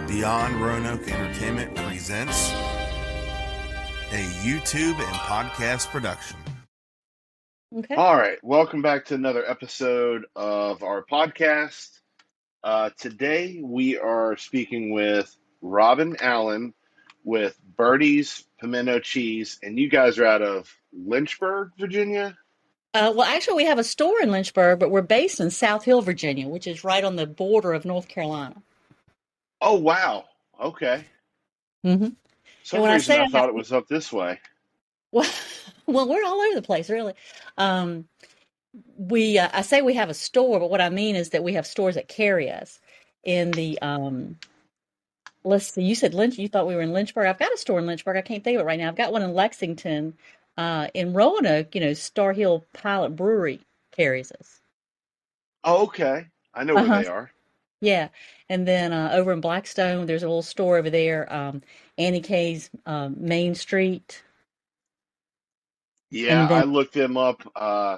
Beyond Roanoke Entertainment presents a YouTube and podcast production. Okay. All right, welcome back to another episode of our podcast. Today we are speaking with Robin Allen with Birdies Pimento Cheese, and you guys are out of Lynchburg, Virginia? Well, actually, we have a store in Lynchburg, but we're based in South Hill, Virginia, which is right on the border of North Carolina. Oh, wow. Okay. Mm-hmm. For some reason I thought it was up this way. Well, we're all over the place, really. I say we have a store, but what I mean is that we have stores that carry us in the, let's see, you said you thought we were in Lynchburg. I've got a store in Lynchburg. I can't think of it right now. I've got one in Lexington. In Roanoke, Star Hill Pilot Brewery carries us. Oh, okay. I know where they are. Yeah. And then over in Blackstone, there's a little store over there, Annie K's Main Street. Yeah, I looked them up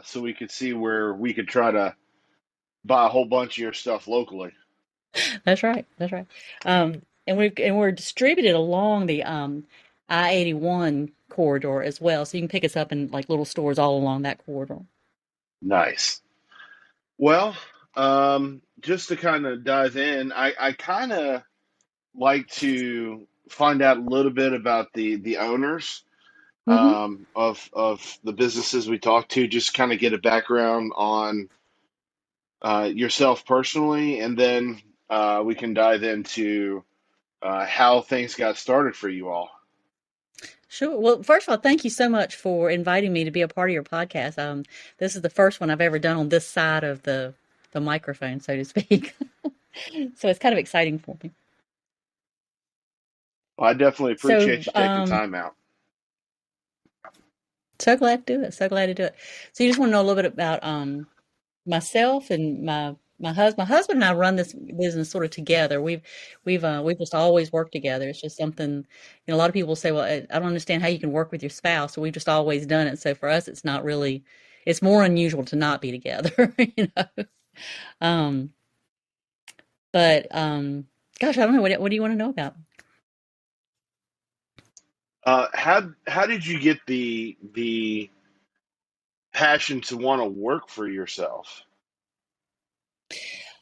so we could see where we could try to buy a whole bunch of your stuff locally. That's right. That's right. And we're distributed along the I-81 corridor as well, so you can pick us up in like little stores all along that corridor. Nice. Well, just to kind of dive in, I kind of like to find out a little bit about the owners of the businesses we talk to, just kind of get a background on yourself personally, and then we can dive into how things got started for you all. Sure. Well, first of all, thank you so much for inviting me to be a part of your podcast. This is the first one I've ever done on this side of the microphone, so to speak. So it's kind of exciting for me. Well, I definitely appreciate you taking time out. So glad to do it. So glad to do it. So you just want to know a little bit about myself and my husband. My husband and I run this business sort of together. We've just always worked together. It's just something, a lot of people say, well, I don't understand how you can work with your spouse. So we've just always done it. So for us, it's not really, it's more unusual to not be together, But gosh, I don't know. What do you want to know about? How did you get the passion to want to work for yourself?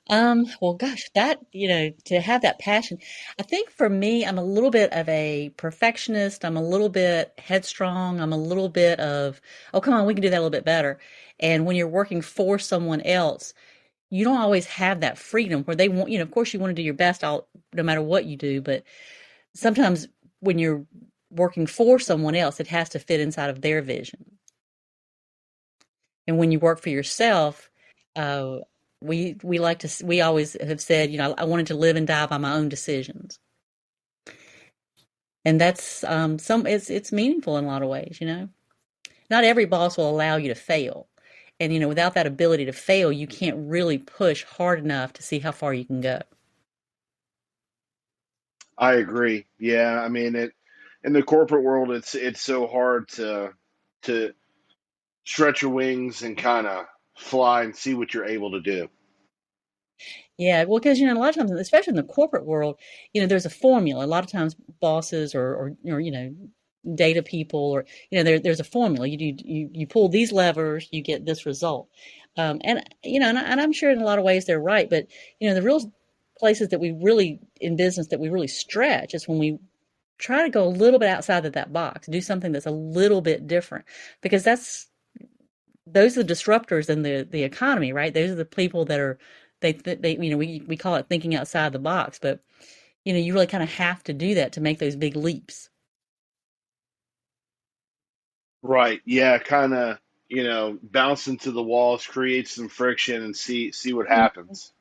Well, gosh, that, to have that passion, I think for me, I'm a little bit of a perfectionist. I'm a little bit headstrong. I'm a little bit of, oh, come on, we can do that a little bit better. And when you're working for someone else, you don't always have that freedom where they want, of course you want to do your best no matter what you do, but sometimes when you're working for someone else, it has to fit inside of their vision. And when you work for yourself, we always have said, I wanted to live and die by my own decisions. And that's it's meaningful in a lot of ways, Not every boss will allow you to fail. And without that ability to fail, you can't really push hard enough to see how far you can go. I agree. Yeah, I mean in the corporate world, it's so hard to stretch your wings and kind of fly and see what you're able to do. Yeah, well, because a lot of times, especially in the corporate world, there's a formula. A lot of times, bosses or data people or there's a formula. You pull these levers, you get this result. And I'm sure in a lot of ways they're right, but the real places that we really in business that we really stretch is when we try to go a little bit outside of that box, do something that's a little bit different, because those are the disruptors in the economy, right? Those are the people that are we call it thinking outside the box, but you really kind of have to do that to make those big leaps. Right. Yeah. Kind of, bounce into the walls, create some friction, and see what happens.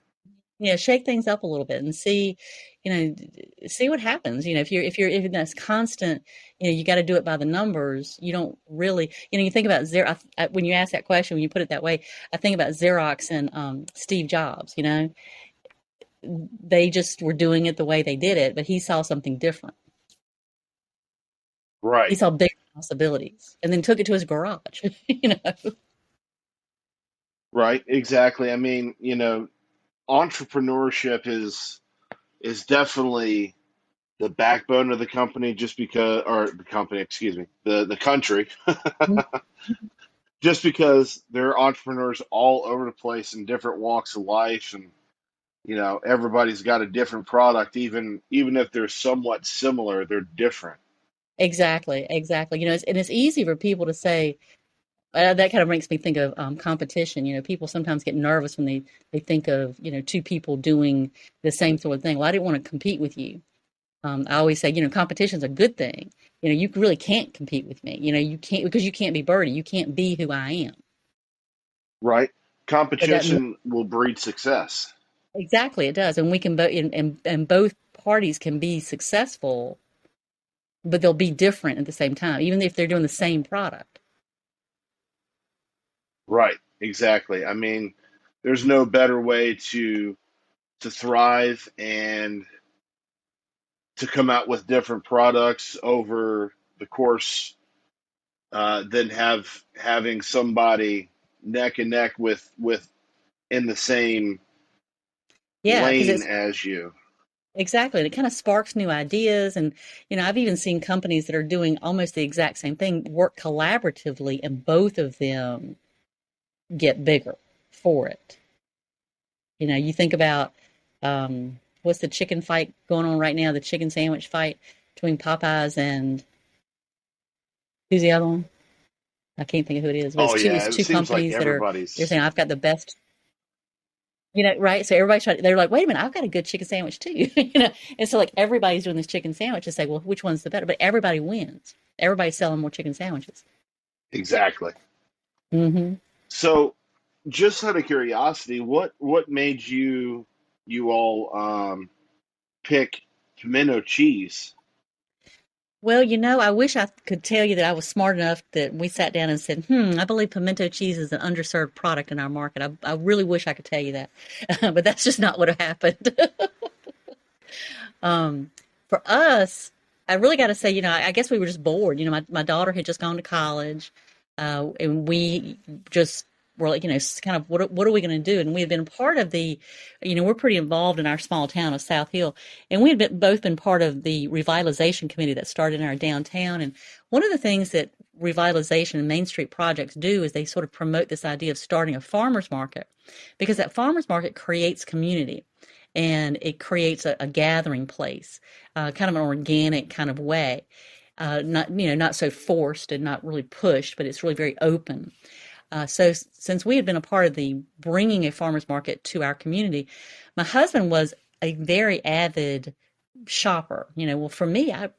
Yeah, shake things up a little bit and see what happens. If that's constant, you got to do it by the numbers. You don't really, you think about when you ask that question, when you put it that way, I think about Xerox and Steve Jobs. They just were doing it the way they did it, but he saw something different. Right. He saw big possibilities and then took it to his garage. Right. Exactly. I mean, entrepreneurship is definitely the backbone of the company, just because, or the company, excuse me, the country, just because there are entrepreneurs all over the place in different walks of life, and everybody's got a different product. Even if they're somewhat similar, they're different. Exactly, exactly. And it's easy for people to say, that kind of makes me think of competition. People sometimes get nervous when they think of, two people doing the same sort of thing. Well, I didn't want to compete with you. I always say, competition's a good thing. You really can't compete with me. You can't, because you can't be Birdie. You can't be who I am. Right? But that Competition will breed success. exactly it does, and we can both, and both parties can be successful, but they'll be different at the same time, even if they're doing the same product. Right, exactly. I mean, there's no better way to thrive and to come out with different products over the course, than having somebody neck and neck with in the same Yeah, because lane it's as you. exactly, and it kind of sparks new ideas. And I've even seen companies that are doing almost the exact same thing work collaboratively, and both of them get bigger for it. You think about what's the chicken fight going on right now, the chicken sandwich fight between Popeyes and who's the other one? I can't think of who it is, but Oh it's yeah, it two seems like companies that they're everybody's saying I've got the best, right? So everybody's trying, they're like, wait a minute, I've got a good chicken sandwich too, and so like everybody's doing this chicken sandwich to say, well, which one's the better? But everybody wins. Everybody's selling more chicken sandwiches. exactly. Mm-hmm. So, just out of curiosity, what made you all pick pimento cheese? Well, I wish I could tell you that I was smart enough that we sat down and said, I believe pimento cheese is an underserved product in our market. I really wish I could tell you that, but that's just not what happened. For us, I really got to say, I guess we were just bored. My daughter had just gone to college, and we just were like, kind of, what are we going to do? And we had been part of we're pretty involved in our small town of South Hill, and we had both been part of the revitalization committee that started in our downtown. And one of the things that revitalization and Main Street projects do is they sort of promote this idea of starting a farmer's market, because that farmer's market creates community, and it creates a gathering place, kind of an organic kind of way, not so forced and not really pushed, but it's really very open. So since we had been a part of the bringing a farmer's market to our community, my husband was a very avid shopper. Well, for me, I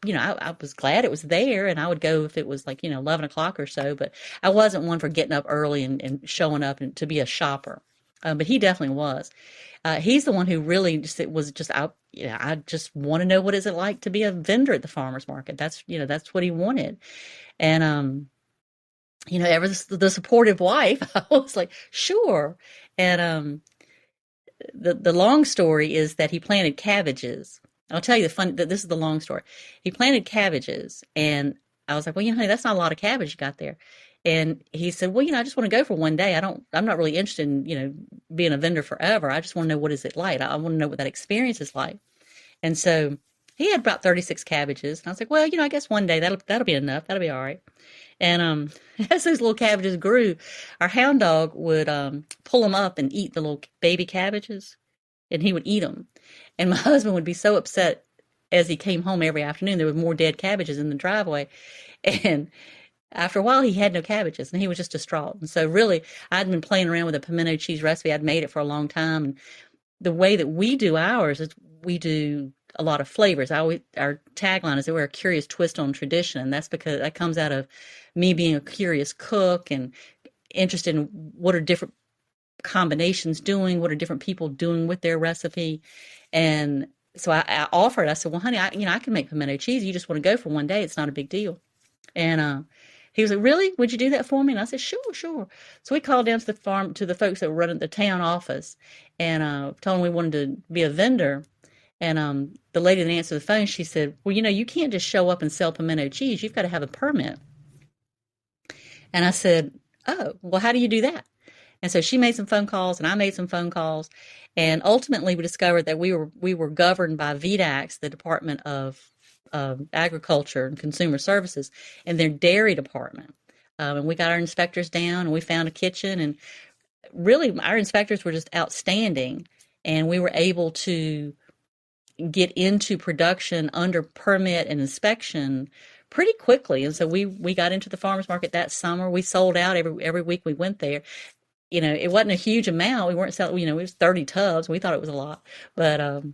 was glad it was there, and I would go if it was like 11 o'clock or so. But I wasn't one for getting up early and showing up and to be a shopper. But he definitely was. He's the one who really just it was just I just want to know what is it like to be a vendor at the farmers market. That's what he wanted. And ever the supportive wife, I was like, sure. And the long story is that he planted cabbages. I'll tell you this is the long story. He planted cabbages, and I was like, well, honey, that's not a lot of cabbage you got there. And he said, well, I just want to go for one day. I'm not really interested in, being a vendor forever. I just want to know what is it like. I want to know what that experience is like. And so he had about 36 cabbages. And I was like, well, I guess one day that'll be enough. That'll be all right. And as those little cabbages grew, our hound dog would pull them up and eat the little baby cabbages, and he would eat them. And my husband would be so upset as he came home every afternoon. There were more dead cabbages in the driveway, and after a while, he had no cabbages, and he was just distraught. And so, really, I'd been playing around with a pimento cheese recipe. I'd made it for a long time, and the way that we do ours is we do a lot of flavors. Our tagline is that we're a curious twist on tradition, and that's because that comes out of me being a curious cook and interested in what are different combinations doing, what are different people doing with their recipe. And so I offered. I said, "Well, honey, I can make pimento cheese. You just want to go for one day? It's not a big deal." And he was like, "Really? Would you do that for me?" And I said, "Sure, sure." So we called down to the farm to the folks that were running the town office, and told them we wanted to be a vendor. And the lady that answered the phone, she said, "Well, you can't just show up and sell pimento cheese. You've got to have a permit." And I said, "Oh, well, how do you do that?" And so she made some phone calls, and I made some phone calls, and ultimately we discovered that we were governed by VDAX, the Department of Agriculture and Consumer Services and their dairy department. And we got our inspectors down and we found a kitchen, and really our inspectors were just outstanding. And we were able to get into production under permit and inspection pretty quickly. And so we got into the farmers market that summer. We sold out every week we went there. It wasn't a huge amount. We weren't selling, it was 30 tubs. We thought it was a lot, but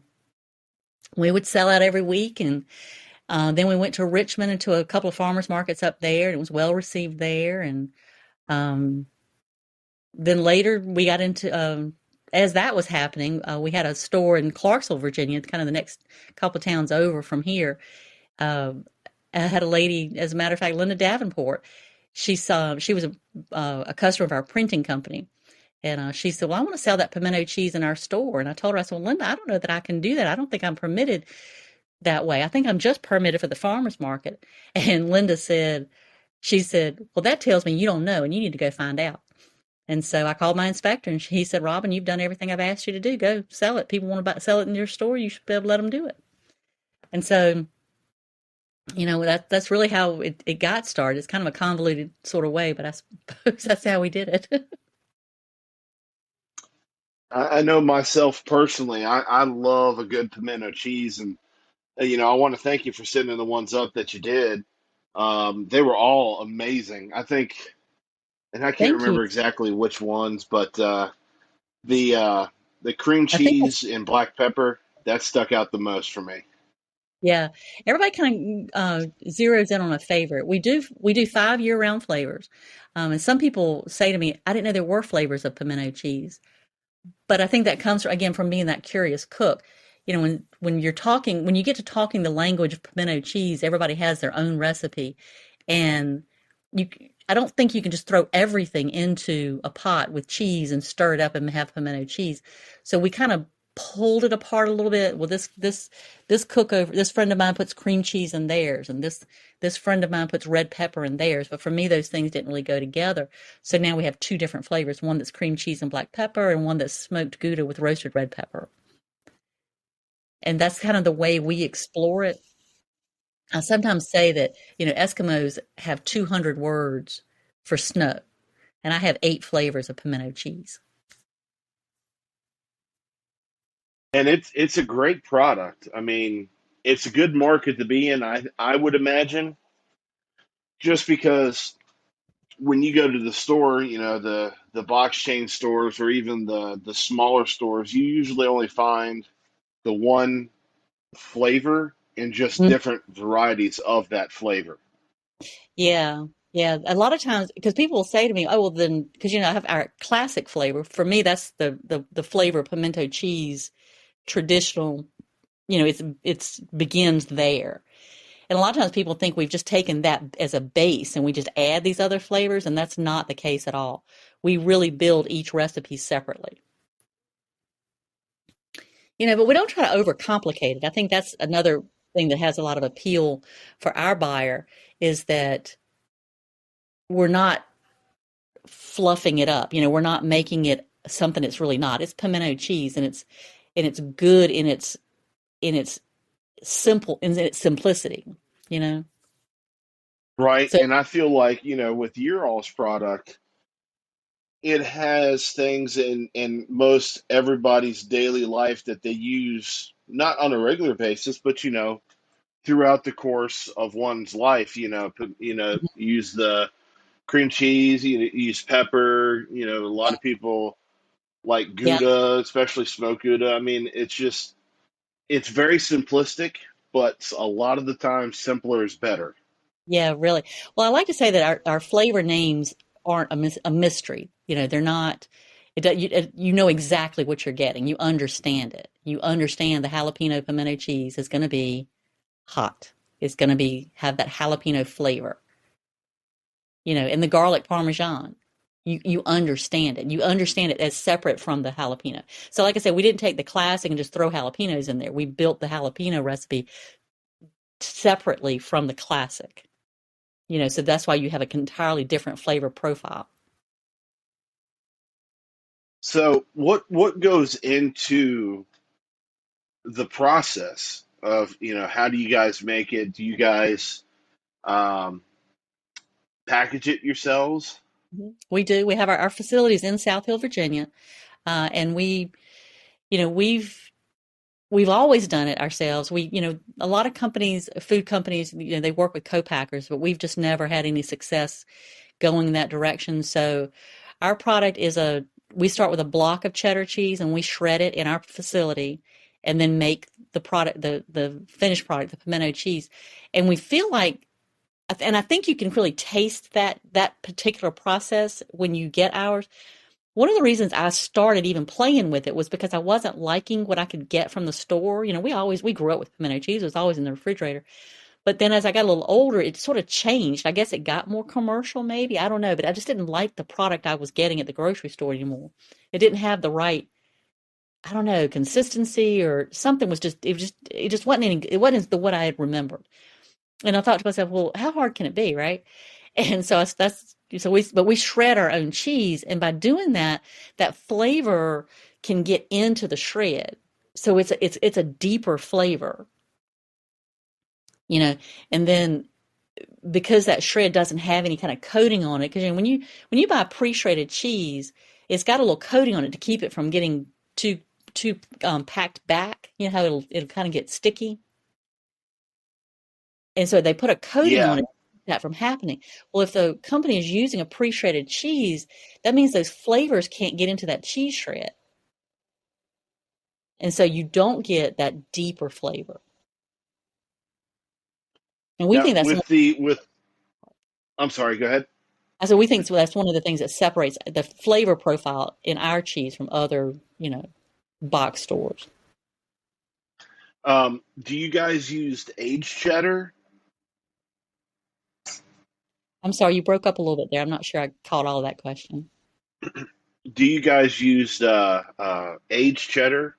we would sell out every week. And then we went to Richmond and to a couple of farmers markets up there, and it was well received there. And um, then later we got into, as that was happening, we had a store in Clarksville, Virginia, kind of the next couple of towns over from here. I had a lady, as a matter of fact, Linda Davenport. She was a customer of our printing company. And she said, well, I want to sell that pimento cheese in our store. And I told her, I said, well, Linda, I don't know that I can do that. I don't think I'm permitted that way. I think I'm just permitted for the farmer's market. And Linda said, she said, well, that tells me you don't know and you need to go find out. And so I called my inspector and he said, Robin, you've done everything I've asked you to do. Go sell it. People want to sell it in your store. You should be able to let them do it. And so, that's really how it got started. It's kind of a convoluted sort of way, but I suppose that's how we did it. I know myself personally, I love a good pimento cheese. And, I want to thank you for sending the ones up that you did. They were all amazing. I think, and I can't Thank you. remember exactly which ones, but the cream I think cheese and black pepper, that stuck out the most for me. Yeah, everybody kind of zeroes in on a favorite. We do 5 year-round flavors, and some people say to me, "I didn't know there were flavors of pimento cheese." But I think that comes again from being that curious cook. When you get to talking the language of pimento cheese, everybody has their own recipe, and you. I don't think you can just throw everything into a pot with cheese and stir it up and have pimento cheese. So we kind of pulled it apart a little bit. Well, this friend of mine puts cream cheese in theirs, and this friend of mine puts red pepper in theirs. But for me, those things didn't really go together. So now we have two different flavors: one that's cream cheese and black pepper, and one that's smoked Gouda with roasted red pepper. And that's kind of the way we explore it. I sometimes say that Eskimos have 200 words for snow, and I have 8 flavors of pimento cheese. And it's a great product. I mean, it's a good market to be in, I would imagine, just because when you go to the store, the box chain stores or even the smaller stores, you usually only find the one flavor and just different varieties of that flavor. Yeah, yeah. A lot of times, because people will say to me, "Oh, well, then," because I have our classic flavor. For me, that's the flavor of pimento cheese, traditional. It's begins there. And a lot of times people think we've just taken that as a base and we just add these other flavors, and that's not the case at all. We really build each recipe separately. But we don't try to overcomplicate it. I think that's another thing that has a lot of appeal for our buyer is that we're not fluffing it up. We're not making it something it's really not. It's pimento cheese, and it's good in its simplicity. Right. So And I feel like, with your all's product, it has things in most everybody's daily life that they use not on a regular basis, but throughout the course of one's life. Use the cream cheese, use pepper. A lot of people like yeah, Gouda, especially smoked Gouda. I mean, it's very simplistic, but a lot of the time simpler is better. yeah, really. Well, I like to say that our flavor names aren't a mystery. They're not. You know exactly what you're getting. You understand it. You understand the jalapeno pimento cheese is going to be hot. It's going to have that jalapeno flavor. And the garlic parmesan. You understand it. You understand it as separate from the jalapeno. So, like I said, we didn't take the classic and just throw jalapenos in there. We built the jalapeno recipe separately from the classic. So that's why you have an entirely different flavor profile. So what goes into the process of, how do you guys make it? Do you guys um, package it yourselves? We do. We have our facilities in South Hill, Virginia, and you know, we've always done it ourselves. A lot of companies, food companies, they work with co-packers, but we've just never had any success going that direction. So our product we start with a block of cheddar cheese and we shred it in our facility and then make the product, the finished product, the pimento cheese. And we feel like, and I think you can really taste that particular process when you get ours. One of the reasons I started even playing with it was because I wasn't liking what I could get from the store. We grew up with pimento cheese. It was always in the refrigerator. But then as I got a little older, it sort of changed. I guess it got more commercial, maybe. I don't know. But I just didn't like the product I was getting at the grocery store anymore. It didn't have the right, I don't know, consistency or something it just wasn't it wasn't the what I had remembered. And I thought to myself, well, how hard can it be, right? And so but we shred our own cheese, and by doing that, that flavor can get into the shred. So it's a deeper flavor, you know. And then because that shred doesn't have any kind of coating on it, because when you buy pre-shredded cheese, it's got a little coating on it to keep it from getting too packed back. You know how it'll kind of get sticky. And so they put a coating on Yeah. it to keep that from happening. Well, if the company is using a pre-shredded cheese, that means those flavors can't get into that cheese shred. And so you don't get that deeper flavor. And we Now, think I'm sorry, go ahead. we think that's one of the things that separates the flavor profile in our cheese from other, box stores. Do you guys use aged cheddar? I'm sorry, you broke up a little bit there. I'm not sure I caught all of that question. Do you guys use aged cheddar?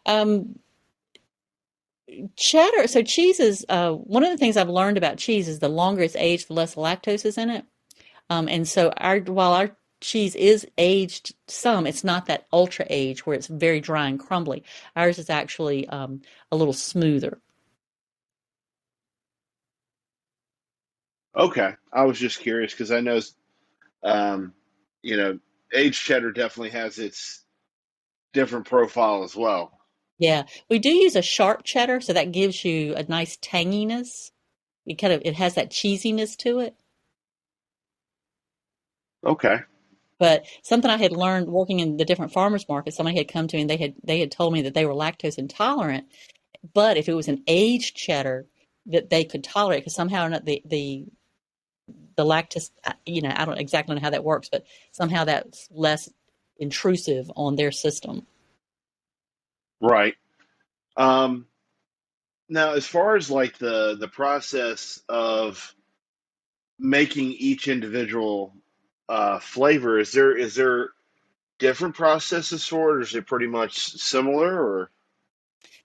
Um, Cheddar. So cheese is one of the things I've learned about cheese is the longer it's aged, the less lactose is in it. And so while our cheese is aged some, it's not that ultra aged where it's very dry and crumbly. Ours is actually a little smoother. Okay, I was just curious because I know, um, you know, aged cheddar definitely has its different profile as well. Yeah, we do use a sharp cheddar, so that gives you a nice tanginess. It has that cheesiness to it. Okay. But something I had learned working in the different farmers markets, somebody had come to me and they had told me that they were lactose intolerant, but if it was an aged cheddar that they could tolerate, because somehow or not the lactose, I don't exactly know how that works, but somehow that's less intrusive on their system. Right. Um, Now, as far as like the process of making each individual flavor, is there different processes for it, or is it pretty much similar? Or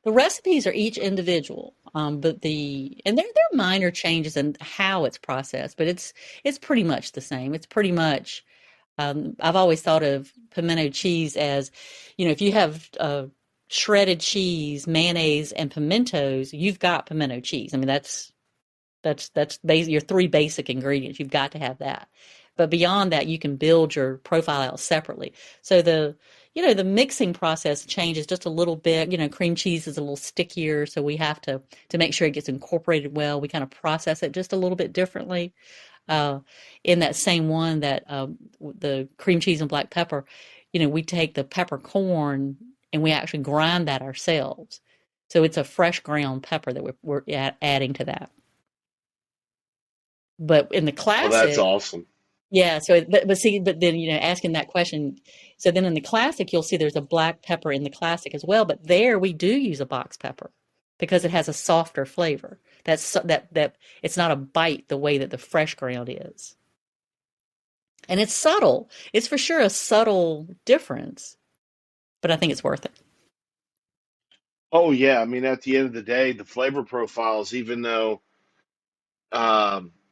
The recipes are each individual, but there are minor changes in how it's processed, but it's pretty much the same. It's pretty much I've always thought of pimento cheese as, if you have shredded cheese, mayonnaise, and pimentos, you've got pimento cheese. I mean, that's your three basic ingredients. You've got to have that. But beyond that, you can build your profile out separately. So the mixing process changes just a little bit. Cream cheese is a little stickier, so we have to make sure it gets incorporated well. We kind of process it just a little bit differently. In that same one that the cream cheese and black pepper, we take the peppercorn and we actually grind that ourselves. So it's a fresh ground pepper that we're adding to that. But in the oh, that's classic, awesome. yeah. So, but then asking that question. So then in the classic, you'll see there's a black pepper in the classic as well. But there we do use a box pepper because it has a softer flavor. That it's not a bite the way that the fresh ground is, and it's subtle. It's for sure a subtle difference, but I think it's worth it. Oh yeah, I mean at the end of the day, the flavor profiles, even though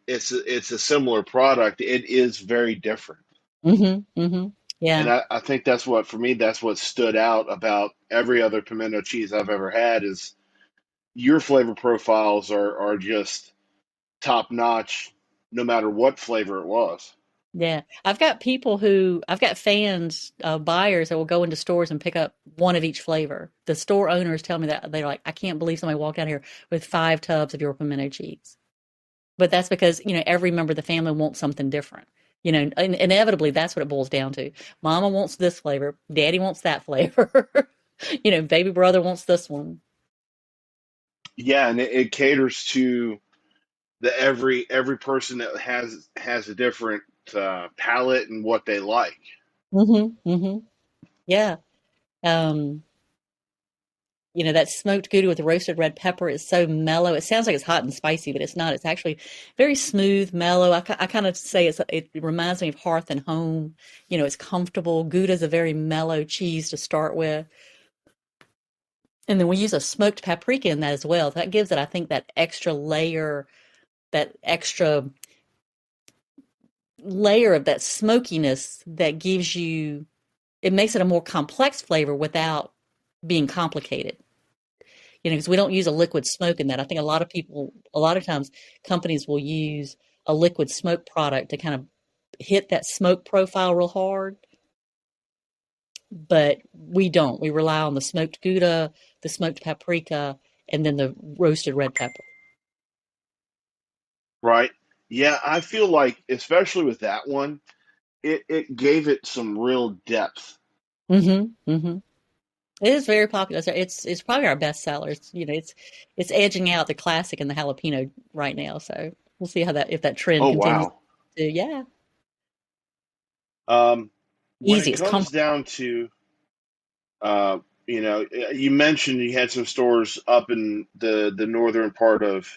it's a similar product, it is very different. Mm-hmm. Mm-hmm. And Yeah. I think that's what for me that's what stood out about every other pimento cheese I've ever had is your flavor profiles are just top notch, no matter what flavor it was. Yeah, I've got fans, buyers that will go into stores and pick up one of each flavor. The store owners tell me that they're like, I can't believe somebody walked out here with 5 tubs of your pimento cheese. But that's because, every member of the family wants something different. Inevitably, that's what it boils down to. Mama wants this flavor, Daddy wants that flavor. Baby brother wants this one. Yeah, and it caters to the every person that has a different palate and what they like. Mm-hmm. Yeah. Um, that smoked Gouda with the roasted red pepper is so mellow. It sounds like it's hot and spicy, but it's not. It's actually very smooth, mellow. I kind of say it reminds me of hearth and home. It's comfortable. Gouda is a very mellow cheese to start with. And then we use a smoked paprika in that as well. That gives it, I think, that extra layer of that smokiness that gives you, it makes it a more complex flavor without being complicated. Because we don't use a liquid smoke in that. I think a lot of times companies will use a liquid smoke product to kind of hit that smoke profile real hard, but we don't. We rely on the smoked Gouda, the smoked paprika, and then the roasted red pepper. Right? Yeah, I feel like, especially with that one, it gave it some real depth. Mm-hmm. Mm-hmm. It is very popular. So it's probably our best seller. It's edging out the classic and the jalapeno right now. So we'll see if that trend Oh continues. wow. Yeah, When easy. it It's comes comfortable. down to you mentioned you had some stores up in the northern part of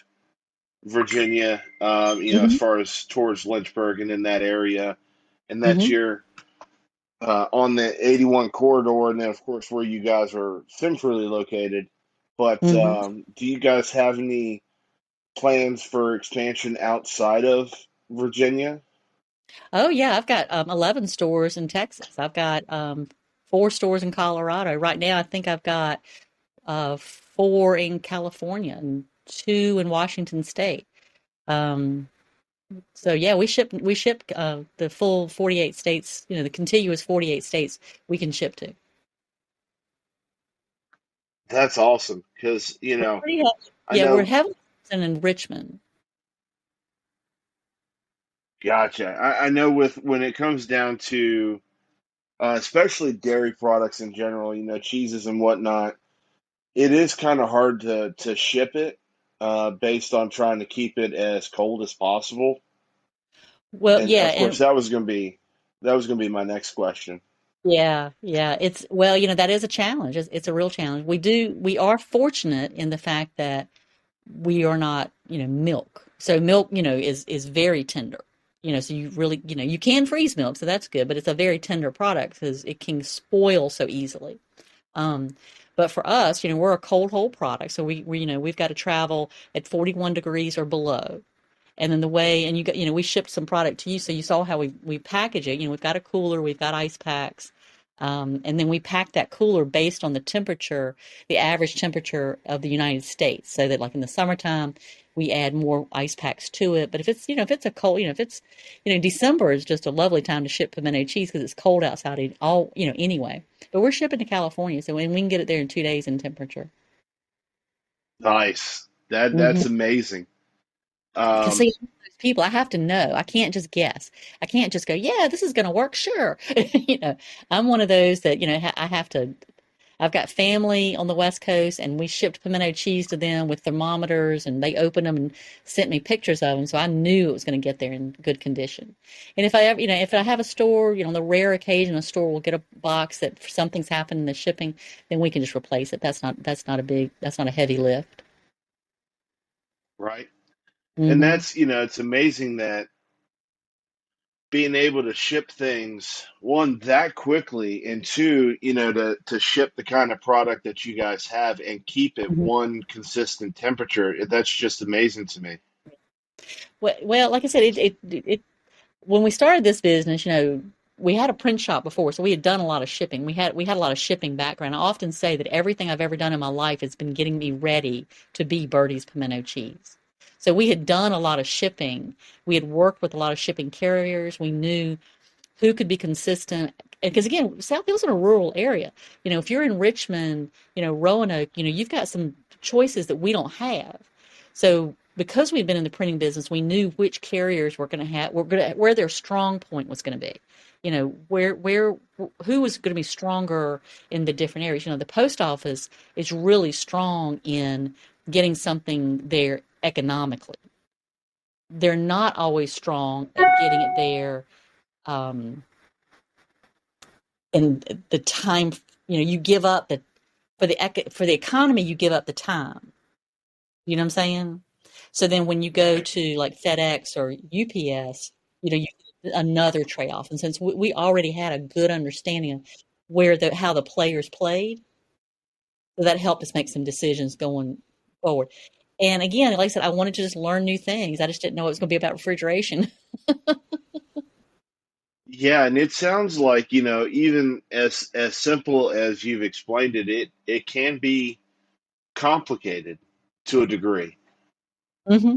Virginia, as Hmm. far as towards Lynchburg and in that area, and that's Hmm. your on the 81 corridor, and then of course where you guys are centrally located. But Hmm. do you guys have any plans for expansion outside of Virginia? Oh yeah, I've got 11 stores in Texas. I've got 4 stores in Colorado. Right now, I think I've got 4 in California and 2 in Washington State. Um, so yeah, we ship the full 48 states. The contiguous 48 states we can ship to. That's awesome because We're pretty heavy. I Yeah, we're know. heavily in Richmond. Gotcha. I know with when it comes down to especially dairy products in general, cheeses and whatnot, it is kind of hard to ship it based on trying to keep it as cold as possible. Well, And yeah, of course, and that was gonna be my next question. yeah. It's well, that is a challenge. It's a real challenge. We are fortunate in the fact that we are not, milk. So milk, is very tender. So you really, you can freeze milk, so that's good, but it's a very tender product because it can spoil so easily. Um, but for us, we're a cold hold product, so we've got to travel at 41 degrees or below. And then and we shipped some product to you, so you saw how we package it. We've got a cooler, we've got ice packs, and then we pack that cooler based on the average temperature of the United States, so that like in the summertime, we add more ice packs to it. But if it's a cold, if it's, December is just a lovely time to ship pimento cheese because it's cold outside anyway. But we're shipping to California, so we can get it there in 2 days in temperature. Nice. That's Hmm. amazing. Because Um, see, I'm one of those people, I have to know. I can't just guess. I can't just go, yeah, this is going to work. Sure. I'm one of those that, I have to. I've got family on the West Coast, and we shipped pimento cheese to them with thermometers, and they opened them and sent me pictures of them. So I knew it was going to get there in good condition. And if I ever, if I have a store, on the rare occasion a store will get a box that something's happened in the shipping, then we can just replace it. That's not a heavy lift. right. And Hmm. that's, it's amazing that being able to ship things one that quickly and two, to ship the kind of product that you guys have and keep it one consistent temperature. That's just amazing to me. Well, like I said, when we started this business, we had a print shop before, so we had done a lot of shipping. We had a lot of shipping background. I often say that everything I've ever done in my life has been getting me ready to be Birdie's Pimento Cheese. So we had done a lot of shipping. We had worked with a lot of shipping carriers. We knew who could be consistent. Because again, South Hill's in a rural area. If you're in Richmond, Roanoke, you've got some choices that we don't have. So because we've been in the printing business, we knew which carriers where their strong point was going to be. Who was going to be stronger in the different areas. The post office is really strong in getting something there economically. They're not always strong at getting it there in the time. You give up for the economy, you give up the time. You know what I'm saying? So then when you go to like FedEx or UPS, you another trade-off. And since we already had a good understanding of how the players played, so that helped us make some decisions going forward. And again, like I said, I wanted to just learn new things. I just didn't know it was going to be about refrigeration. Yeah, and it sounds like, even as simple as you've explained it, it can be complicated to a degree. hmm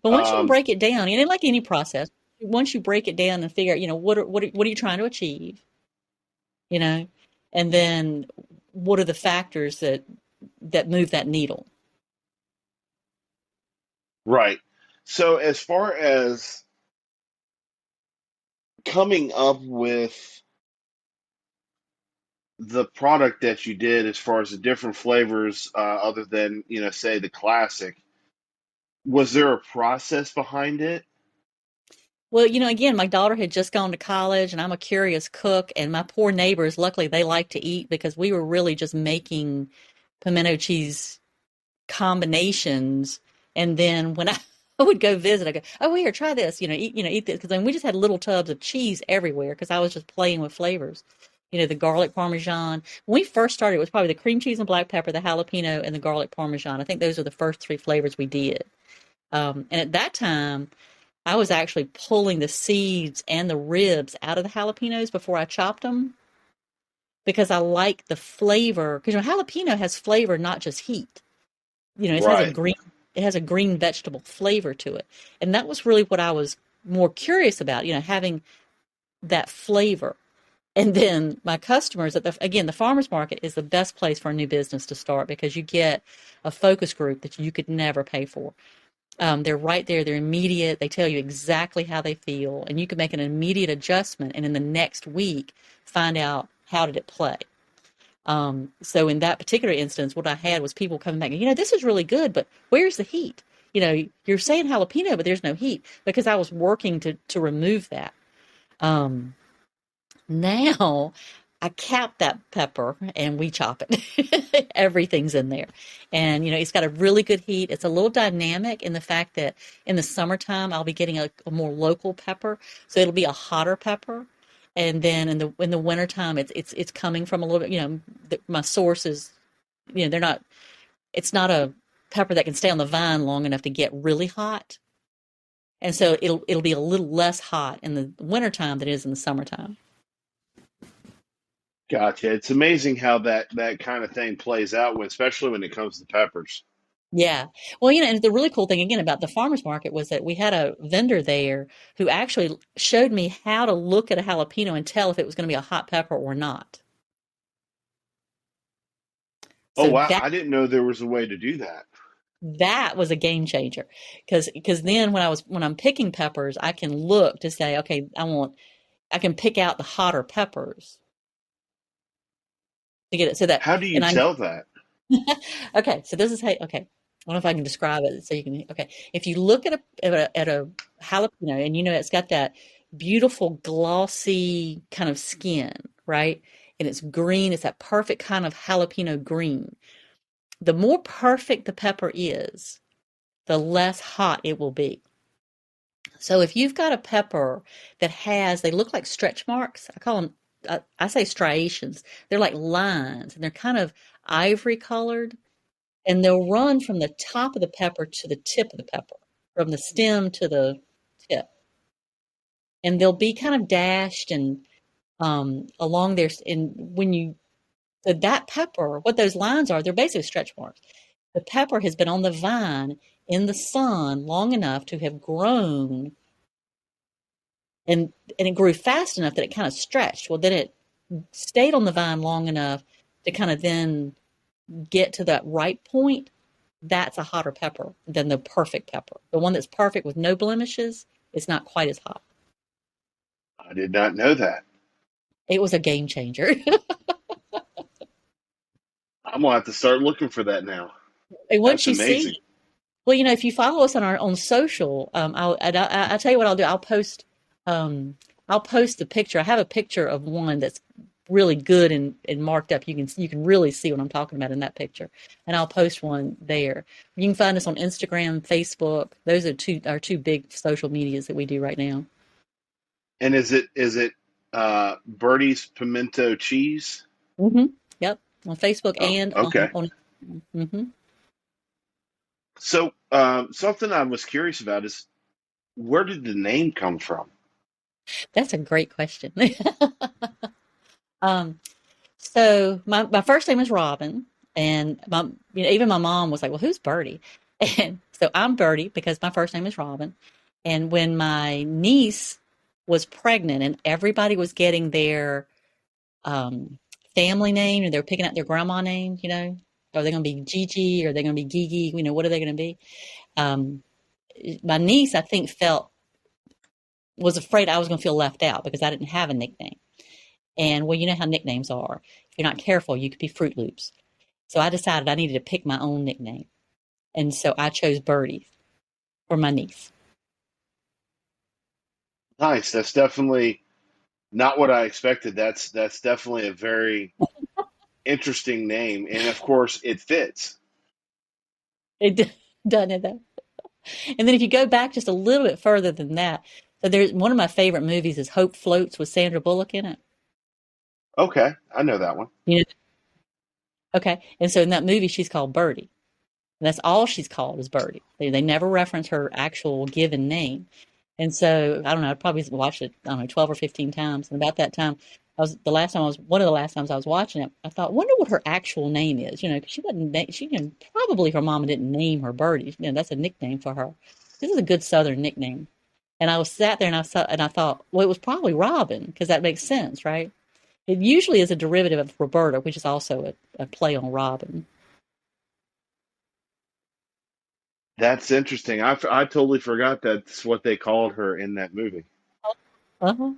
But once you can Um, break it down, like any process, once you break it down and figure out, what are you trying to achieve, you know, and then what are the factors that move that needle? right. So as far as coming up with the product that you did, as far as the different flavors, other than, say the classic, was there a process behind it? Well, again, my daughter had just gone to college and I'm a curious cook, and my poor neighbors, luckily they like to eat because we were really just making pimento cheese combinations. And then when I would go visit, I go, "Oh, here, try this. Eat this." Because then we just had little tubs of cheese everywhere because I was just playing with flavors. The garlic parmesan. When we first started, it was probably the cream cheese and black pepper, the jalapeno, and the garlic parmesan. I think those are the first three flavors we did. And at that time, I was actually pulling the seeds and the ribs out of the jalapenos before I chopped them because I like the flavor. Because jalapeno has flavor, not just heat. It has a Right. green vegetable flavor to it. And that was really what I was more curious about, having that flavor. And then my customers again, the farmers market is the best place for a new business to start because you get a focus group that you could never pay for. They're right there. They're immediate. They tell you exactly how they feel, and you can make an immediate adjustment. And in the next week, find out how did it play. So in that particular instance, what I had was people coming back, this is really good, but where's the heat? You're saying jalapeno, but there's no heat because I was working to remove that. Um, Now I cap that pepper and we chop it. Everything's in there. And, it's got a really good heat. It's a little dynamic in the fact that in the summertime, I'll be getting a more local pepper. So it'll be a hotter pepper. And then in the wintertime, it's coming from a little bit, my source is, they're not, it's not a pepper that can stay on the vine long enough to get really hot. And so it'll be a little less hot in the wintertime than it is in the summertime. Gotcha. It's amazing how that kind of thing plays out, especially when it comes to peppers. Yeah. Well, and the really cool thing again about the farmers market was that we had a vendor there who actually showed me how to look at a jalapeno and tell if it was going to be a hot pepper or not. Oh So wow, that I didn't know there was a way to do that. that was a game changer because then when I'm picking peppers, I can look to say, okay, I can pick out the hotter peppers to get it so that How do you and I tell that? okay, so this is how okay. I don't know if I can describe it so you can okay. If you look at a jalapeno and it's got that beautiful glossy kind of skin, right? And it's green, it's that perfect kind of jalapeno green. The more perfect the pepper is, the less hot it will be. So if you've got a pepper they look like stretch marks. I call them, I say striations. They're like lines and they're kind of ivory colored and they'll run from the top of the pepper to the tip of the pepper, from the stem to the tip. and they'll be kind of dashed and along there. And when you so that pepper, what those lines are, they're basically stretch marks. The pepper has been on the vine in the sun long enough to have grown, and it grew fast enough that it kind of stretched. Well, then it stayed on the vine long enough to kind of then get to that right point. That's a hotter pepper than the perfect pepper. The one that's perfect with no blemishes is not quite as hot. I did not know that. It was a game changer. I'm gonna have to start looking for that now. And once That's you amazing. see, well, if you follow us on our on social, I'll tell you what I'll do. Um, I'll post the picture. I have a picture of one that's really good and marked up. You can really see what I'm talking about in that picture, and I'll post one there. You can find us on Instagram, Facebook. Those are our two big social medias that we do right now. And is it Birdies Pimento Cheese? Mm-hmm. Yep, on Facebook Oh, and okay. on. Mm-hmm. So something I was curious about is where did the name come from? That's a great question. um, So my first name is Robin, and even my mom was like, "Well, who's Birdie?" And so I'm Birdie because my first name is Robin. And when my niece was pregnant, and everybody was getting their family name, and they were picking out their grandma name, are they going to be Gigi? Or are they going to be Gigi? What are they going to be? Um, my niece, I think, was afraid I was going to feel left out because I didn't have a nickname. And well, you know how nicknames are. If you're not careful, you could be Fruit Loops. So I decided I needed to pick my own nickname. And so I chose Birdie for my niece. Nice. That's definitely not what I expected. That's definitely a very interesting name, and of course, it fits. It doesn't it though? And then if you go back just a little bit further than that, so there's one of my favorite movies is Hope Floats with Sandra Bullock in it. Okay, I know that one. You know, okay. And so in that movie, she's called Birdie. And that's all she's called is Birdie. They never reference her actual given name. And so I don't know, I probably watched it, I don't know, 12 or 15 times. And about that time, one of the last times I was watching it, I thought, wonder what her actual name is, 'cause she doesn't, probably her mama didn't name her Birdie. That's a nickname for her. This is a good Southern nickname. And I was sat there and I thought, well, it was probably Robin because that makes sense, right? It usually is a derivative of Roberta, which is also a play on Robin. That's interesting. I totally forgot that's what they called her in that movie. Uh-huh.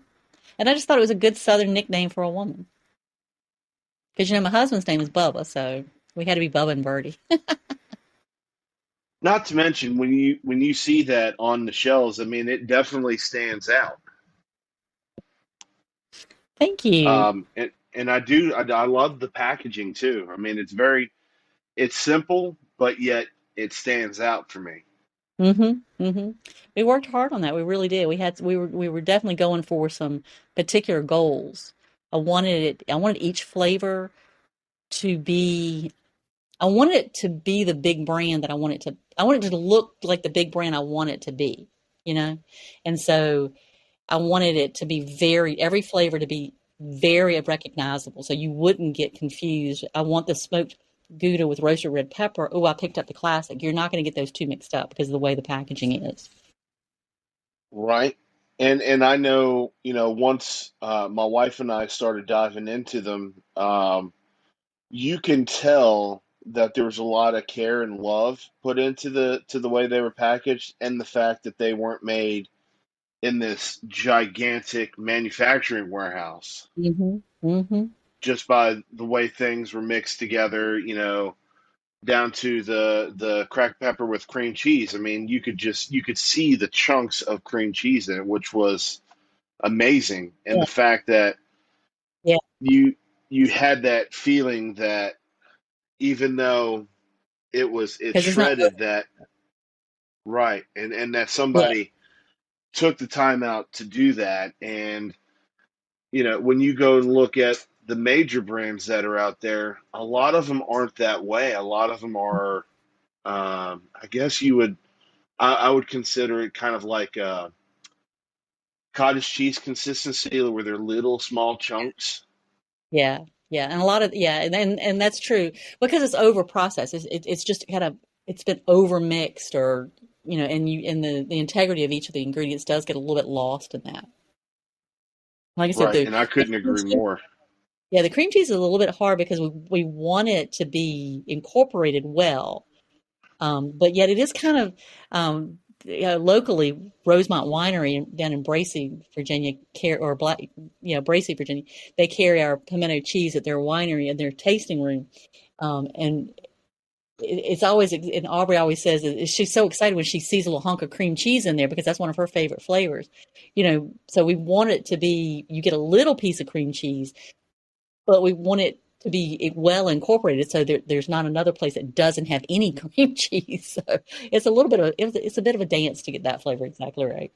And I just thought it was a good Southern nickname for a woman. Because, my husband's name is Bubba, so we had to be Bubba and Birdie. Not to mention when you see that on the shelves, I mean, it definitely stands out. Thank you. And I love the packaging too. I mean, it's simple, but yet it stands out for me. Mm-hmm. Mm-hmm. We worked hard on that. We really did. We were definitely going for some particular goals. I wanted each flavor to be I wanted it to be the big brand that I wanted it to look like the big brand I want it to be, you know? And so I wanted it to be every flavor to be very recognizable so you wouldn't get confused. I want the smoked Gouda with roasted red pepper. Oh, I picked up the classic. You're not going to get those two mixed up because of the way the packaging is. Right. And I know, once my wife and I started diving into them, you can tell that there was a lot of care and love put into the way they were packaged and the fact that they weren't made in this gigantic manufacturing warehouse Mm-hmm. Mm-hmm. just by the way things were mixed together, down to the cracked pepper with cream cheese. I mean, you could see the chunks of cream cheese in it, which was amazing. And Yeah. the fact that Yeah. you had that feeling that even though it's Because it's not. shredded, that right, and that Yeah. somebody took the time out to do that. And when you go and look at the major brands that are out there, a lot of them aren't that way. A lot of them are, I guess I would consider it kind of like cottage cheese consistency where they're little small chunks. Yeah, yeah, and a lot of and that's true because it's over processed. It's just kind of it's been over mixed, or and the integrity of each of the ingredients does get a little bit lost in that. Like I said, Right, the and I the couldn't cream agree cheese, more. yeah, the cream cheese is a little bit hard because we want it to be incorporated well, but yet it is kind of locally, Rosemont Winery down in Bracy, Virginia, or Black, Bracy, Virginia. They carry our pimento cheese at their winery in their tasting room, and it's always, and Aubrey always says she's so excited when she sees a little hunk of cream cheese in there because that's one of her favorite flavors. So we want it to be, you get a little piece of cream cheese, but we want it to be well incorporated so there's not another place that doesn't have any cream cheese. So it's a little bit of it's a bit of a dance to get that flavor exactly right.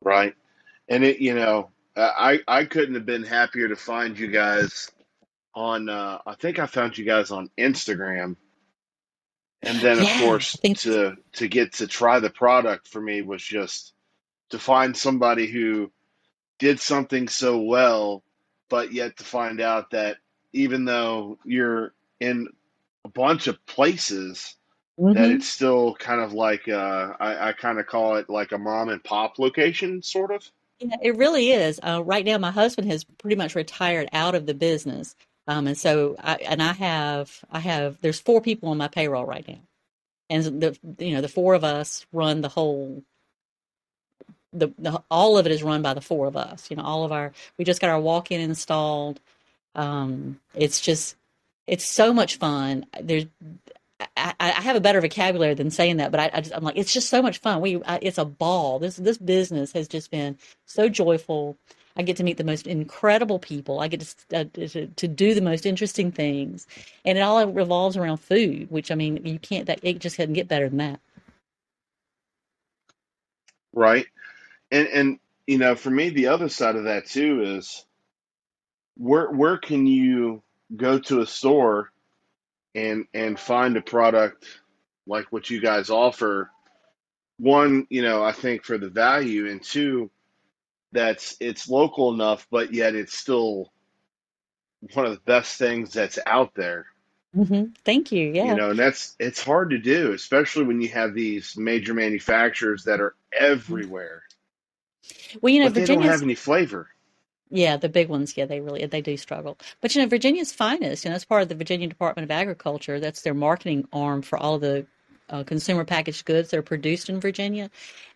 Right, and I couldn't have been happier to find you guys on. I think I found you guys on Instagram, and then of Yeah, I course think. to get to try the product for me was just to find somebody who did something so well, but yet to find out that even though you're in a bunch of places, that Hmm. it's still kind of like I kind of call it like a mom and pop location, sort of. Yeah, it really is. Right now, my husband has pretty much retired out of the business, and so I have there's four people on my payroll right now, and the four of us run the whole all of it is run by the four of us. All of our we just got our walk-in installed. It's just it's so much fun. I have a better vocabulary than saying that, but I'm like, it's just so much fun. It's a ball. This business has just been so joyful. I get to meet the most incredible people. I get to do the most interesting things, and it all revolves around food. Which I mean, you can't that it just couldn't get better than that. Right, and for me, the other side of that too is where can you go to a store and find a product like what you guys offer? One, I think for the value, and two, that's it's local enough, but yet it's still one of the best things that's out there. Thank you. Yeah. And it's hard to do, especially when you have these major manufacturers that are everywhere, Well, but they don't have Virginia's. any flavor. Yeah, the big ones, yeah, they do struggle. But Virginia's finest, that's part of the Virginia Department of Agriculture. That's their marketing arm for all of the consumer packaged goods that are produced in Virginia.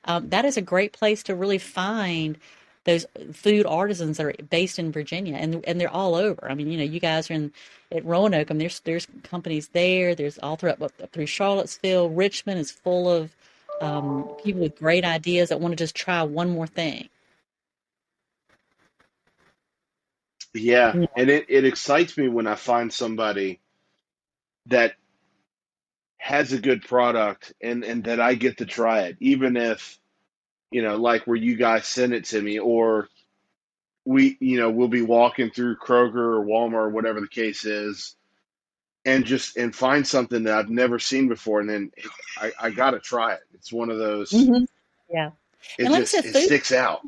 That is a great place to really find those food artisans that are based in Virginia, and they're all over. I mean, you guys are in at Roanoke, and there's companies there. There's all up through Charlottesville. Richmond is full of people with great ideas that want to just try one more thing. Yeah, and it excites me when I find somebody that has a good product and that I get to try it, even if, like where you guys send it to me, or we'll be walking through Kroger or Walmart or whatever the case is, and find something that I've never seen before, and then I gotta try it. It's one of those. Hmm. Yeah. It And like I said, just it food. sticks out.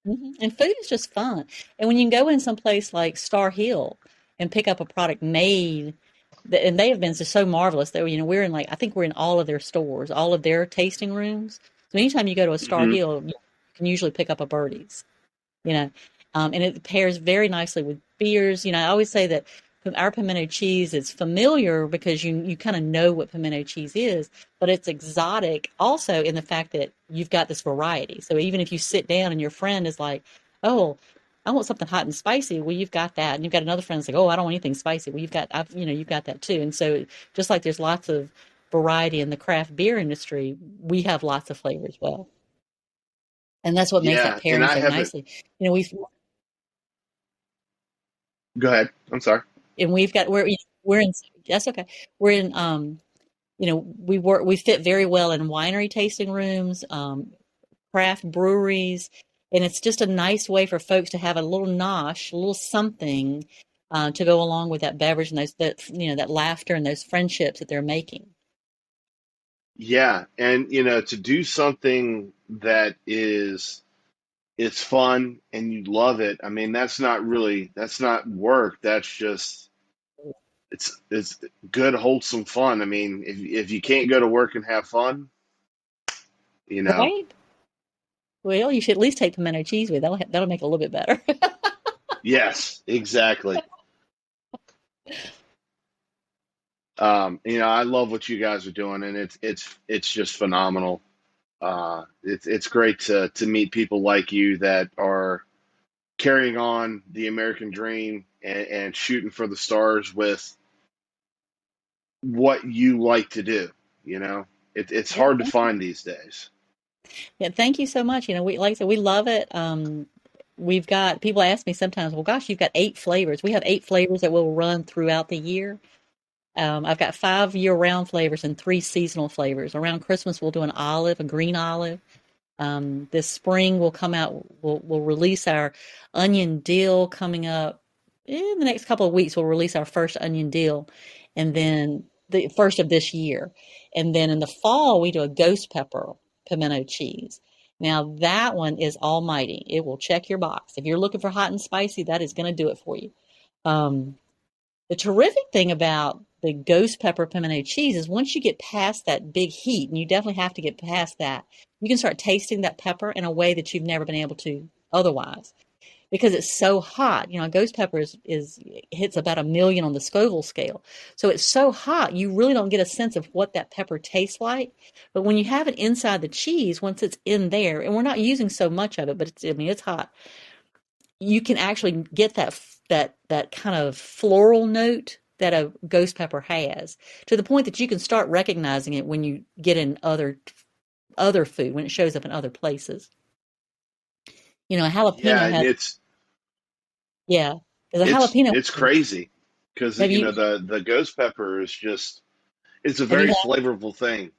And food is just fun. And when you can go in some place like Star Hill and pick up a product made, and they have been just so marvelous that we're in I think we're in all of their stores, all of their tasting rooms. So anytime you go to a Star Hmm. Hill, you can usually pick up a Birdie's, you know, and it pairs very nicely with beers. I always say that our pimento cheese is familiar because you kind of know what pimento cheese is, but it's exotic also in the fact that you've got this variety. So even if you sit down and your friend is like, "Oh, I want something hot and spicy," well, you've got that, and you've got another friend that's like, "Oh, I don't want anything spicy." Well, you've got that too. And so just like there's lots of variety in the craft beer industry, we have lots of flavor as well, and that's what makes that Yeah, and pairing I so haven't. nicely. We've Go ahead. I'm sorry. and we've got we're in that's okay. We're in we fit very well in winery tasting rooms, craft breweries, and it's just a nice way for folks to have a little nosh, a little something to go along with that beverage and that laughter and those friendships that they're making. Yeah, and to do something that is it's fun and you love it. I mean, that's not work. That's just it's good, wholesome fun. I mean, if you can't go to work and have fun, you know, Right? Well, you should at least take pimento cheese with. That'll make it a little bit better. yes, exactly. I love what you guys are doing, and it's just phenomenal. It's great to meet people like you that are carrying on the American dream and shooting for the stars with what you like to do. You know, it's Yeah, hard to thank you. find these days. Yeah, thank you so much. We like I said, we love it. We've got people ask me sometimes, well, gosh, you've got 8 flavors. We have 8 flavors that will run throughout the year. I've got 5 year-round flavors and 3 seasonal flavors. Around Christmas, we'll do an olive, a green olive. This spring, we'll come out. We'll release our onion dill coming up in the next couple of weeks. We'll release our first onion dill, and then the first of this year, and then in the fall we do a ghost pepper pimento cheese. Now that one is almighty. It will check your box. If you're looking for hot and spicy, that is going to do it for you. Um, the terrific thing about the ghost pepper pimento cheese is once you get past that big heat, and you definitely have to get past that, you can start tasting that pepper in a way that you've never been able to otherwise because it's so hot. Ghost pepper is hits about 1 million on the Scoville scale. So it's so hot, you really don't get a sense of what that pepper tastes like. But when you have it inside the cheese, once it's in there, and we're not using so much of it, but it's hot, you can actually get that kind of floral note that a ghost pepper has, to the point that you can start recognizing it when you get in other food, when it shows up in other places. A Yeah, jalapeno and has, yeah, because a jalapeno. it's crazy because Have you the ghost pepper is just it's a have you very had? flavorful thing.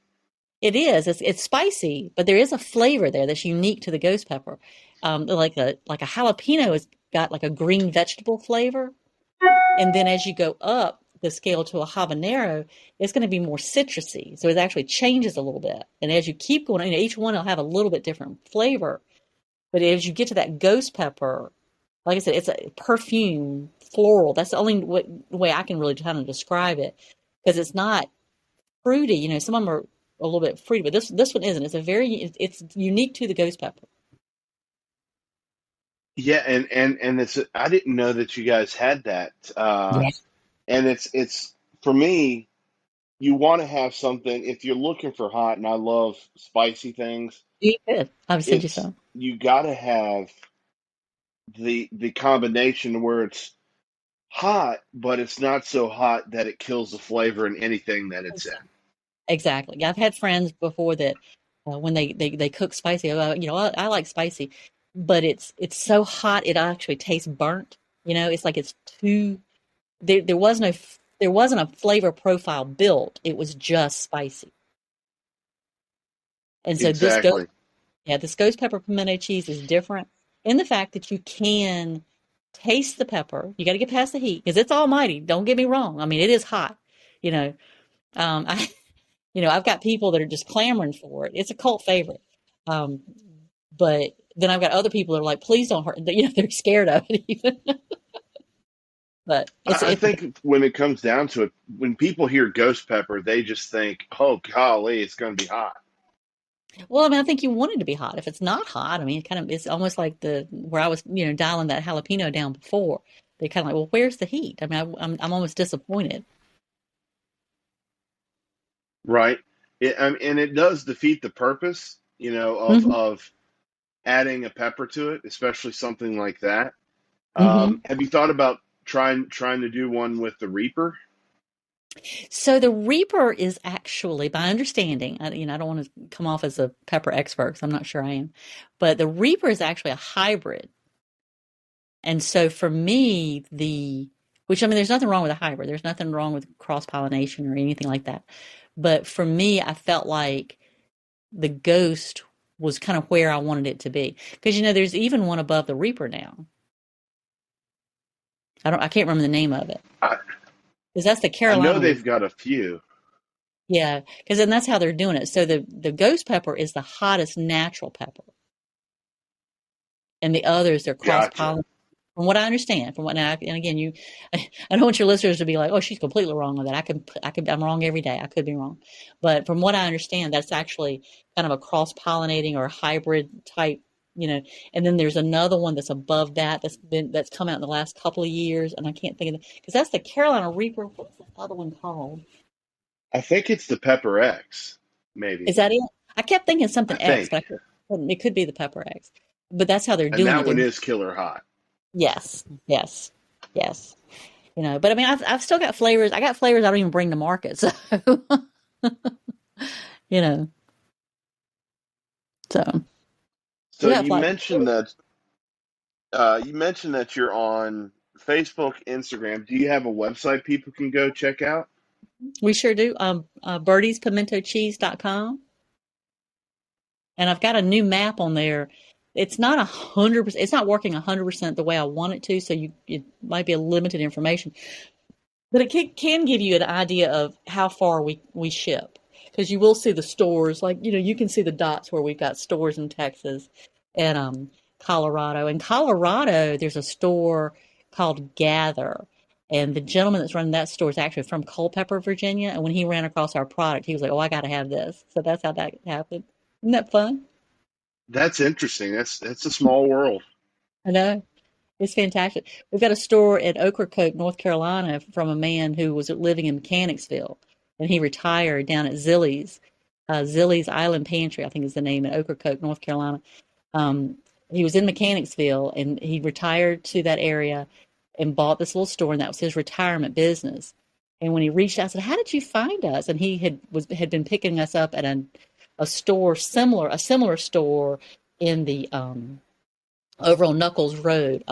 It is. It's spicy, but there is a flavor there that's unique to the ghost pepper. Like a jalapeno has got like a green vegetable flavor, and then as you go up the scale to a habanero, it's going to be more citrusy. So it actually changes a little bit. And as you keep going, each one will have a little bit different flavor. But as you get to that ghost pepper, like I said, it's a perfume floral. That's the only way I can really kind of describe it, because it's not fruity. Some of them are a little bit fruity, but this one isn't. It's unique to the ghost pepper. Yeah, and it's I didn't know that you guys had that. Yeah. And it's for me, you want to have something if you're looking for hot, and I love spicy things. You could. I've sent you It's some. you got to have the combination where it's hot, but it's not so hot that it kills the flavor in anything that it's in. Exactly. Yeah, I've had friends before that when they cook spicy, I like spicy, but it's so hot it actually tastes burnt. It's like it's too there wasn't a flavor profile built. It was just spicy. And so Exactly. this ghost pepper pimento cheese is different in the fact that you can taste the pepper. You got to get past the heat because it's almighty. Don't get me wrong. I mean, it is hot. You know, I I've got people that are just clamoring for it. It's a cult favorite. Um, but then I've got other people that are like, please don't hurt. They're scared of it even. But I think when it comes down to it, when people hear ghost pepper, they just think, "Oh, golly, it's going to be hot." well, I mean, I think you want it to be hot. If it's not hot, I mean, it's almost like the where I was, dialing that jalapeno down before. They kind of like, well, where's the heat? I mean, I'm almost disappointed. Right? And it does defeat the purpose, Hmm. of adding a pepper to it, especially something like that. Hmm. Have you thought about trying to do one with the Reaper? So the Reaper is actually, by understanding, I don't want to come off as a pepper expert, 'cause I'm not sure I am, but the Reaper is actually a hybrid. And so for me, which I mean, there's nothing wrong with a hybrid. There's nothing wrong with cross pollination or anything like that. But for me, I felt like the Ghost was kind of where I wanted it to be. Because, there's even one above the Reaper now. I can't remember the name of it. I, Because that's the I know Carolina Reaper. they've got a few. Yeah, because then that's how they're doing it. So the ghost pepper is the hottest natural pepper. and the others they're cross Gotcha. pollinated. From what I understand, from what now, and again, I don't want your listeners to be like, "Oh, she's completely wrong on that." I'm wrong every day. I could be wrong, but from what I understand, that's actually kind of a cross pollinating or a hybrid type, you know. And then there's another one that's above that that's come out in the last couple of years, and I can't think of it because that's the Carolina Reaper. What's the other one called? I think it's the Pepper X, maybe. Is that it? I kept thinking I something X, think. but it could be the Pepper X. But that's how they're And doing that it. one is killer hot. Yes, yes, yes. You know, but I mean, I've still got flavors. I got flavors I don't even bring to market. So, you know, so So we have like you mentioned that you're on Facebook, Instagram. Do you have a website people can go check out? we sure do. Birdies Pimento Cheese.com, and I've got a new map on there. It's not 100%. It's not working 100% the way I want it to. So it might be a limited information. But it can give you an idea of how far we ship. Because you will see the stores, like, you know, you can see the dots where we've got stores in Texas and Colorado. In Colorado, there's a store called Gather. And the gentleman that's running that store is actually from Culpeper, Virginia. And when he ran across our product, he was like, "Oh, I got to have this." So that's how that happened. Isn't that fun? That's interesting. That's a small world. I know. It's fantastic. We've got a store in Ocracoke, North Carolina, from a man who was living in Mechanicsville, and he retired down at Zillie's Island Pantry, I think is the name, in Ocracoke, North Carolina. Um, he was in Mechanicsville, and he retired to that area and bought this little store, and that was his retirement business. And when he reached out, I said, "How did you find us?" And he had been picking us up at a store a similar store in the over on Knuckles Road,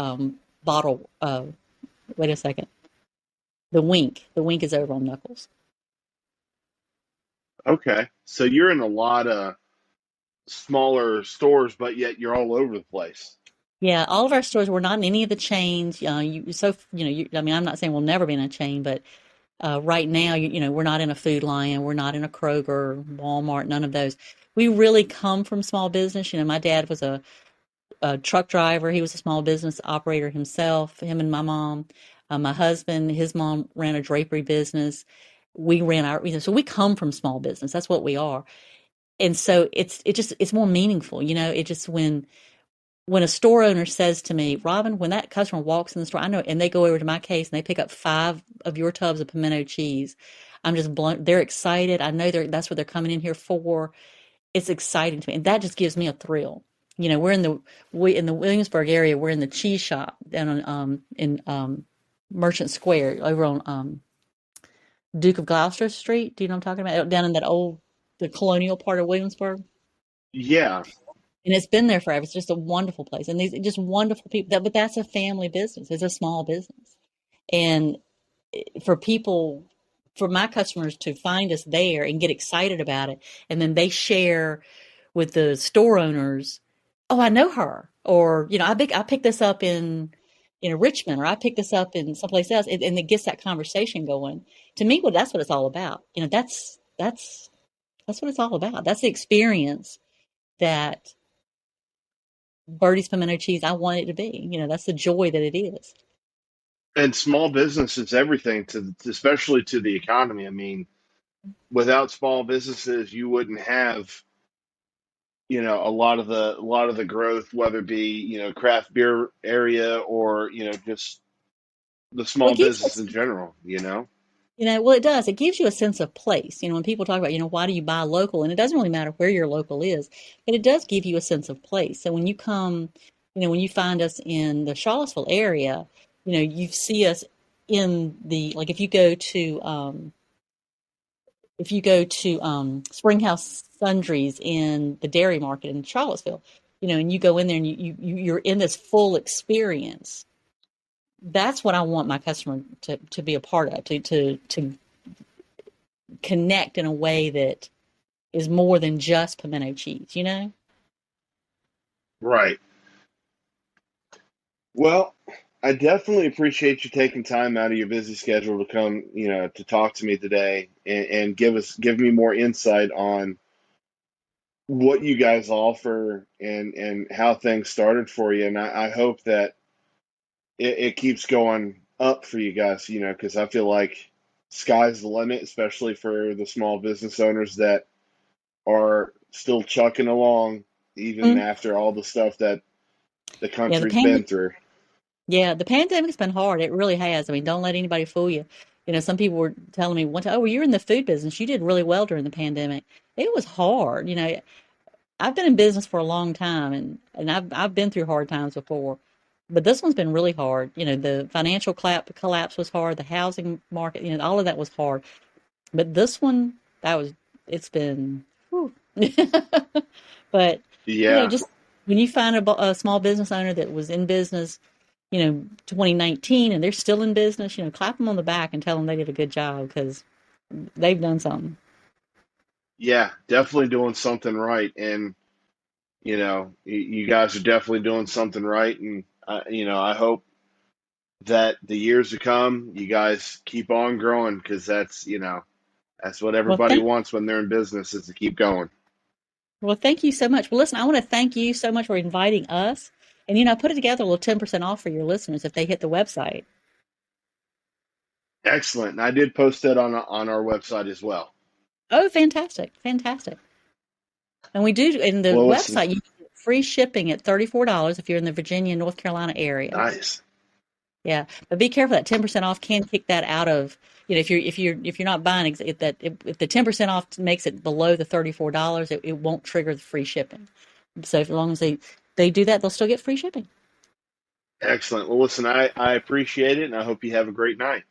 bottle. Wait a second. The Wink. The Wink is over on Knuckles. Okay. So you're in a lot of smaller stores, but yet you're all over the place. Yeah, all of our stores were not in any of the chains. I mean, I'm not saying we'll never be in a chain, but right now, we're not in a Food Lion, we're not in a Kroger, Walmart, none of those. We really come from small business. You know, my dad was a truck driver. He was a small business operator himself, him and my mom. My husband, his mom ran a drapery business. We ran so we come from small business. That's what we are. And so it's more meaningful. You know, it just when a store owner says to me, "Robin, when that customer walks in the store, I know," and they go over to my case and they pick up 5 of your tubs of pimento cheese, I'm just blown. They're excited. I know that's what they're coming in here for. It's exciting to me, and that just gives me a thrill. You know, we in the Williamsburg area. We're in the cheese shop down on in Merchant Square over on Duke of Gloucester Street. Do you know what I'm talking about? Down in the colonial part of Williamsburg. Yeah. And it's been there forever. It's just a wonderful place, and these just wonderful people. But that's a family business. It's a small business, and for people, for my customers to find us there and get excited about it, and then they share with the store owners, "Oh, I know her," or I picked this up in Richmond, or I picked this up in someplace else, and it gets that conversation going. To me, well, that's what it's all about. That's what it's all about. That's the experience that Birdie's Pimento Cheese, I want it to be. That's the joy that it is. And small business is everything especially to the economy. I mean, without small businesses, you wouldn't have, a lot of the growth, whether it be, craft beer area or, just the Well, small it gives business in general. well, it does. It gives you a sense of place. When people talk about, why do you buy local? And it doesn't really matter where your local is, but it does give you a sense of place. So when you come, when you find us in the Charlottesville area, you see us in like if you go to Springhouse Sundries in the Dairy Market in Charlottesville, and you go in there and you're in this full experience. That's what I want my customer to be a part of, to connect in a way that is more than just pimento cheese. Right. Well, I definitely appreciate you taking time out of your busy schedule to come, to talk to me today and give me more insight on what you guys offer and how things started for you. And I hope that it keeps going up for you guys, you know, because I feel like sky's the limit, especially for the small business owners that are still chucking along even Mm. after all the stuff that the Yeah, country's been through. the pandemic's been hard. It really has. I mean, don't let anybody fool you. You know, some people were telling me one time, "Oh, well, you're in the food business. You did really well during the pandemic." It was hard. You know, I've been in business for a long time, and I've been through hard times before, but this one's been really hard. You know, the financial collapse was hard. The housing market, you know, all of that was hard. But this one, it's been, whew. But, you know, Yeah. just when you find a small business owner that was in business, you know, 2019 and they're still in business, you know, clap them on the back and tell them they did a good job because they've done something. Yeah, definitely doing something right. And, you know, you guys are definitely doing something right. And, you know, I hope that the years to come, you guys keep on growing because that's, you know, that's what Well, everybody wants when they're in business is to keep going. thank you so much. Well, listen, I want to thank you so much for inviting us. And, you know, I put it together a little 10% off for your listeners if they hit the website. Excellent. And I did post that on our website as well. Oh, fantastic. Fantastic. And we do, in the Well, listen, website, you can get free shipping at $34 if you're in the Virginia, North Carolina area. nice. Yeah, but be careful. That 10% off can kick that out of, you know, if you're not buying if the 10% off makes it below the $34, it won't trigger the free shipping. So as long as they do that, they'll still get free shipping. Excellent. Well, listen, I appreciate it and I hope you have a great night.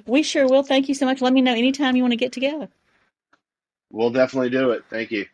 We sure will. Thank you so much. Let me know anytime you want to get together. We'll definitely do it. Thank you.